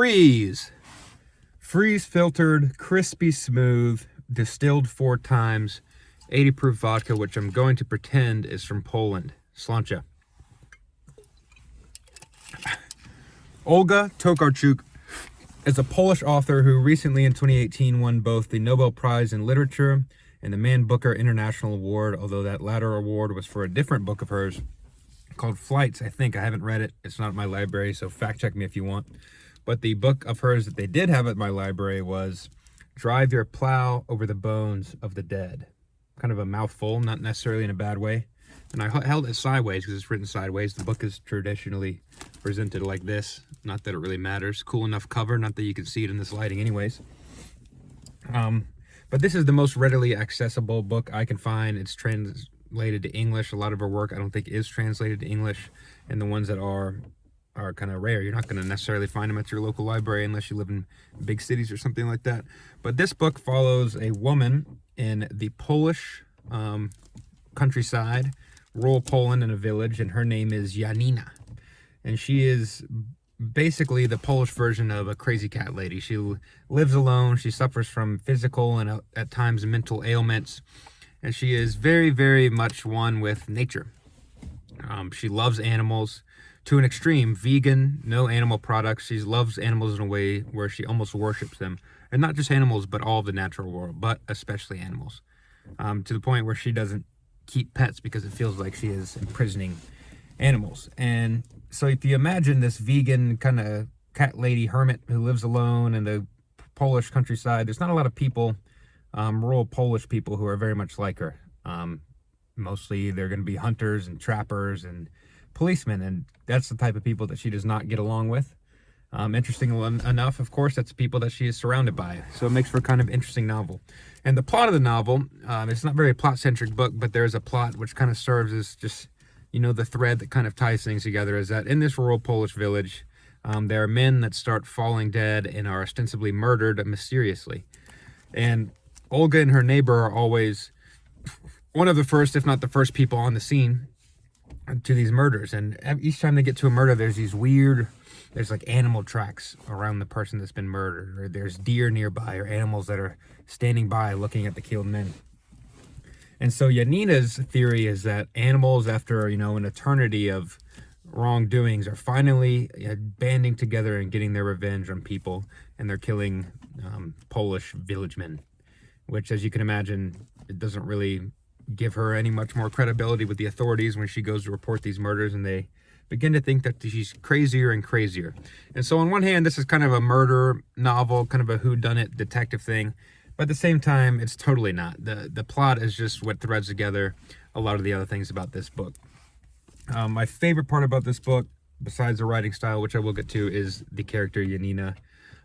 Freeze! Freeze filtered, crispy smooth, distilled 4 times, 80 proof vodka, which I'm going to pretend is from Poland. Slancha. Olga Tokarczuk is a Polish author who recently in 2018 won both the Nobel Prize in Literature and the Man Booker International Award, although that latter award was for a different book of hers called Flights, I think. I haven't read it. It's not in my library, so fact check me if you want. But the book of hers that they did have at my library was Drive Your Plow Over the Bones of the Dead. Kind of a mouthful, not necessarily in a bad way. And I held it sideways because it's written sideways. The book is traditionally presented like this. Not that it really matters. Cool enough cover, not that you can see it in this lighting anyways. But this is the most readily accessible book I can find. It's translated to English. A lot of her work I don't think is translated to English. And the ones that are kind of rare. You're not going to necessarily find them at your local library unless you live in big cities or something like that. But this book follows a woman in the Polish countryside, rural Poland, in a village, and her name is Janina. And she is basically the Polish version of a crazy cat lady. She lives alone. She suffers from physical and at times mental ailments. And she is very, very much one with nature. She loves animals to an extreme. Vegan, no animal products. She loves animals in a way where she almost worships them. And not just animals, but all of the natural world, but especially animals. To the point where she doesn't keep pets because it feels like she is imprisoning animals. And so if you imagine this vegan kind of cat lady hermit who lives alone in the Polish countryside, there's not a lot of people, rural Polish people, who are very much like her. Mostly they're going to be hunters and trappers and policemen, and that's the type of people that she does not get along with. Interesting enough, of course, that's the people that she is surrounded by. So it makes for a kind of interesting novel. And the plot of the novel, it's not very plot-centric book, but there's a plot which kind of serves as just, the thread that kind of ties things together, is that in this rural Polish village, there are men that start falling dead and are ostensibly murdered mysteriously. And Olga and her neighbor are always one of the first, if not the first people on the scene to these murders. And each time they get to a murder, there's like animal tracks around the person that's been murdered, or there's deer nearby, or animals that are standing by looking at the killed men. And so Janina's theory is that animals, after an eternity of wrongdoings, are finally banding together and getting their revenge on people, and they're killing Polish villagemen, which, as you can imagine, it doesn't really give her any much more credibility with the authorities when she goes to report these murders, and they begin to think that she's crazier and crazier. And so on one hand, this is kind of a murder novel, kind of a whodunit detective thing, but at the same time, it's totally not. The plot is just what threads together a lot of the other things about this book. My favorite part about this book, besides the writing style, which I will get to, is the character Janina.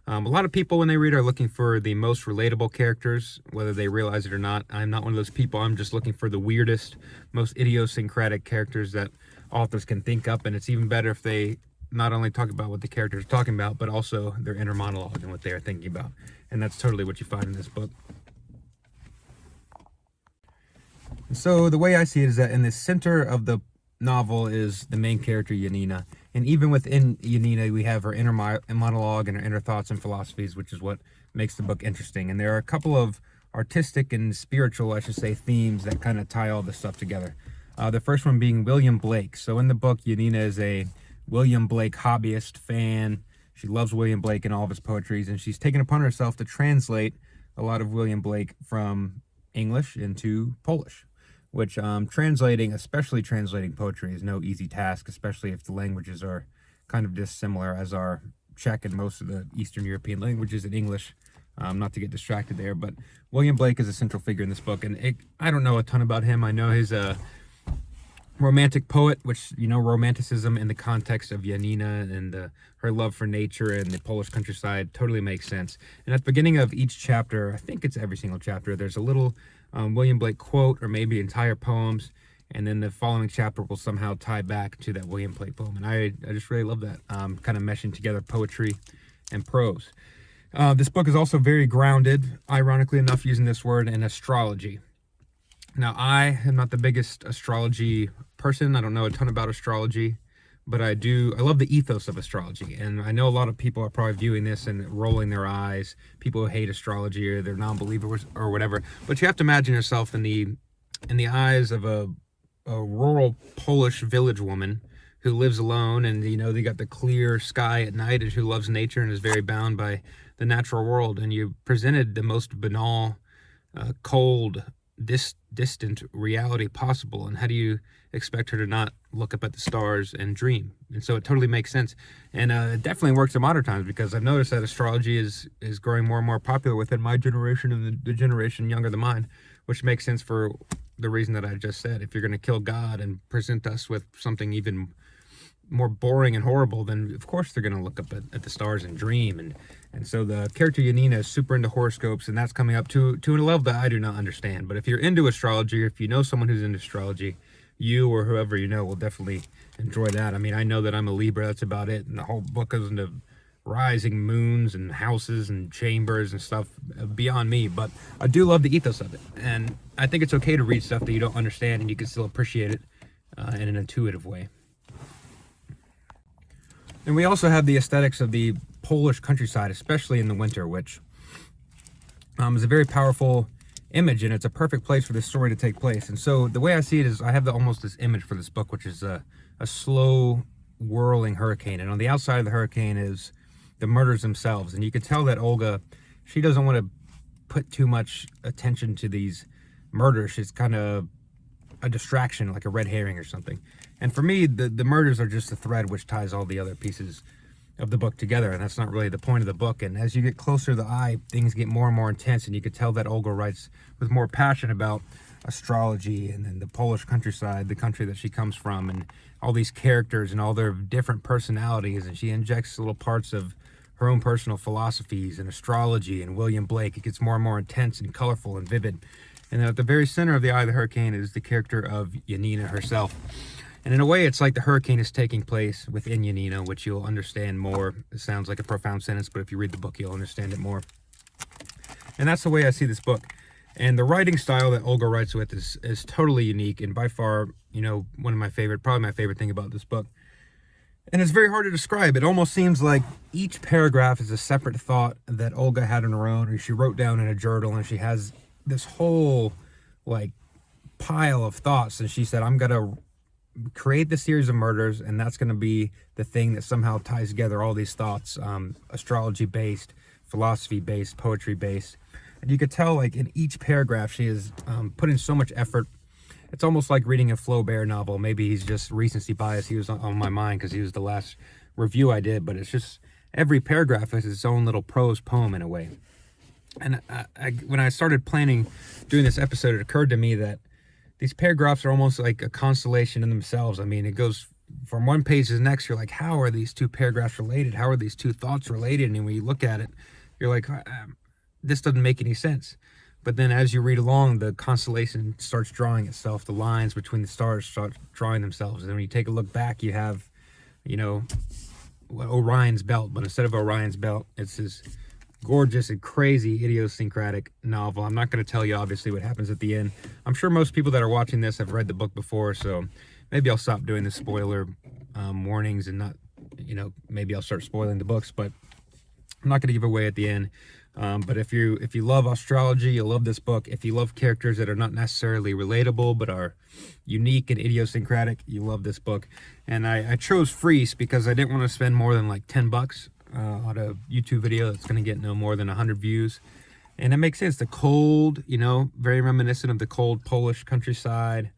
A lot of people, when they read, are looking for the most relatable characters, whether they realize it or not. I'm not one of those people. I'm just looking for the weirdest, most idiosyncratic characters that authors can think up. And it's even better if they not only talk about what the characters are talking about, but also their inner monologue and what they are thinking about. And that's totally what you find in this book. So the way I see it is that in the center of the novel is the main character, Janina. And even within Janina, we have her inner monologue and her inner thoughts and philosophies, which is what makes the book interesting. And there are a couple of artistic and spiritual, I should say, themes that kind of tie all this stuff together. The first one being William Blake. So in the book, Janina is a William Blake hobbyist, fan. She loves William Blake and all of his poetries, and she's taken upon herself to translate a lot of William Blake from English into Polish, which especially translating poetry, is no easy task, especially if the languages are kind of dissimilar, as are Czech and most of the Eastern European languages in English. Not to get distracted there, but William Blake is a central figure in this book, and I don't know a ton about him. I know he's a romantic poet, which, romanticism in the context of Janina and her love for nature and the Polish countryside totally makes sense. And at the beginning of each chapter, I think it's every single chapter, there's a little William Blake quote, or maybe entire poems, and then the following chapter will somehow tie back to that William Blake poem. And I just really love that, kind of meshing together poetry and prose. This book is also very grounded, ironically enough, using this word, in astrology. Now, I am not the biggest astrology person. I don't know a ton about astrology, but I love the ethos of astrology. And I know a lot of people are probably viewing this and rolling their eyes, people who hate astrology or they're non-believers or whatever. But you have to imagine yourself in the eyes of a rural Polish village woman who lives alone, and they got the clear sky at night, and who loves nature and is very bound by the natural world. And you presented the most banal, cold, distant reality possible. And how do you expect her to not look up at the stars and dream? And so it totally makes sense, and it definitely works in modern times, because I've noticed that astrology is growing more and more popular within my generation and the generation younger than mine, which makes sense for the reason that I just said. If you're going to kill God and present us with something even more boring and horrible, then of course they're going to look up at the stars and dream. And so the character Yanina is super into horoscopes, and that's coming up to a level that I do not understand. But if you're into astrology, or if you know someone who's into astrology, you or whoever you know will definitely enjoy that. I mean, I know that I'm a Libra, that's about it, and the whole book goes into rising moons and houses and chambers and stuff beyond me. But I do love the ethos of it, and I think it's okay to read stuff that you don't understand and you can still appreciate it in an intuitive way. And we also have the aesthetics of the Polish countryside, especially in the winter, which is a very powerful image, and it's a perfect place for this story to take place. And so the way I see it is, I have almost this image for this book, which is a slow whirling hurricane, and on the outside of the hurricane is the murders themselves. And you can tell that Olga, she doesn't want to put too much attention to these murders. She's kind of a distraction, like a red herring or something. And for me, the murders are just the thread which ties all the other pieces of the book together, and that's not really the point of the book. And as you get closer to the eye, things get more and more intense, and you could tell that Olga writes with more passion about astrology and then the Polish countryside, the country that she comes from, and all these characters and all their different personalities. And she injects little parts of her own personal philosophies and astrology and William Blake. It gets more and more intense and colorful and vivid. And then at the very center of the eye of the hurricane is the character of Yanina herself. And in a way, it's like the hurricane is taking place within Yanina, which you'll understand more. It sounds like a profound sentence, but if you read the book, you'll understand it more. And that's the way I see this book. And the writing style that Olga writes with is totally unique, and by far, one of my favorite, probably my favorite thing about this book. And it's very hard to describe. It almost seems like each paragraph is a separate thought that Olga had on her own, or she wrote down in a journal, and she has this whole, pile of thoughts. And she said, I'm going to create the series of murders, and that's going to be the thing that somehow ties together all these thoughts, astrology-based, philosophy-based, poetry-based. And you could tell, in each paragraph, she is put in so much effort. It's almost like reading a Flaubert novel. Maybe he's just recency bias. He was on my mind because he was the last review I did, but it's just every paragraph is its own little prose poem in a way. And when I started planning doing this episode, it occurred to me that these paragraphs are almost like a constellation in themselves. I mean, it goes from one page to the next. You're like, how are these two paragraphs related? How are these two thoughts related? And when you look at it, you're like, this doesn't make any sense. But then as you read along, the constellation starts drawing itself. The lines between the stars start drawing themselves. And when you take a look back, you have, Orion's belt. But instead of Orion's belt, it's this gorgeous and crazy idiosyncratic novel. I'm not going to tell you, obviously, what happens at the end. I'm sure most people that are watching this have read the book before, so maybe I'll stop doing the spoiler warnings and not, maybe I'll start spoiling the books, but I'm not going to give away at the end. But if you love astrology, you'll love this book. If you love characters that are not necessarily relatable but are unique and idiosyncratic, you love this book. And I chose Freeze because I didn't want to spend more than like $10 on a YouTube video that's going to get no more than 100 views. And it makes sense. The cold, very reminiscent of the cold Polish countryside.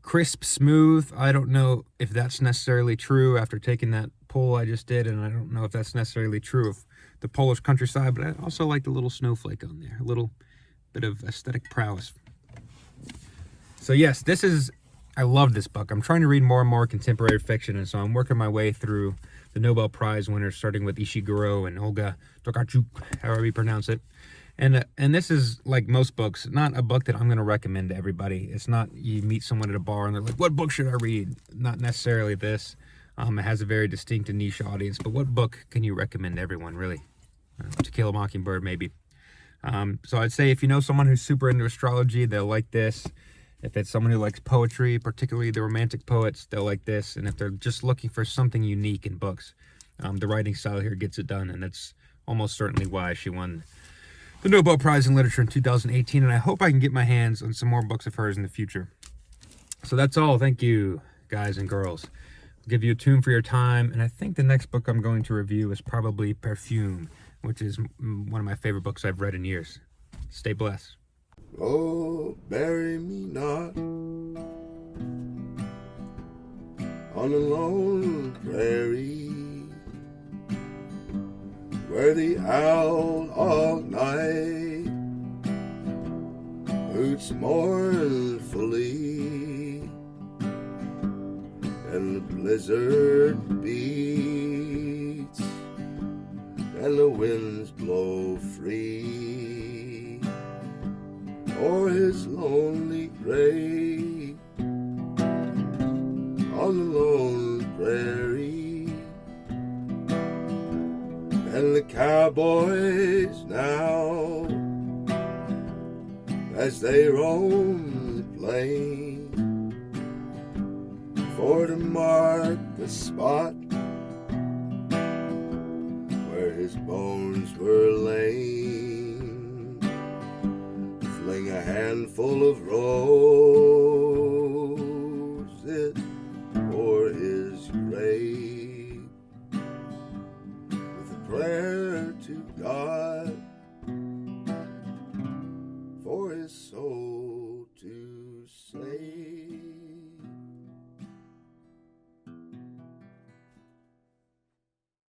Crisp, smooth. I don't know if that's necessarily true after taking that poll I just did, and I don't know if that's necessarily true of the Polish countryside, but I also like the little snowflake on there. A little bit of aesthetic prowess. So yes, I love this book. I'm trying to read more and more contemporary fiction, and so I'm working my way through the Nobel Prize winners, starting with Ishiguro and Olga Tokarczuk, however you pronounce it. And this is, like most books, not a book that I'm going to recommend to everybody. It's not you meet someone at a bar and they're like, what book should I read? Not necessarily this. It has a very distinct and niche audience. But what book can you recommend to everyone, really? To Kill a Mockingbird, maybe. So I'd say if you know someone who's super into astrology, they'll like this. If it's someone who likes poetry, particularly the romantic poets, they'll like this. And if they're just looking for something unique in books, the writing style here gets it done. And that's almost certainly why she won the Nobel Prize in Literature in 2018. And I hope I can get my hands on some more books of hers in the future. So that's all. Thank you, guys and girls. I'll give you a tune for your time. And I think the next book I'm going to review is probably Perfume, which is one of my favorite books I've read in years. Stay blessed. Oh, bury me not on a lone prairie, where the owl all night hoots mournfully, and the blizzard beats, and the winds blow free o'er his lonely grave on the lone prairie. And the cowboys now, as they roam the plain, for to mark the spot where his bones were lain, fling a handful of roses o'er his grave, with a prayer to God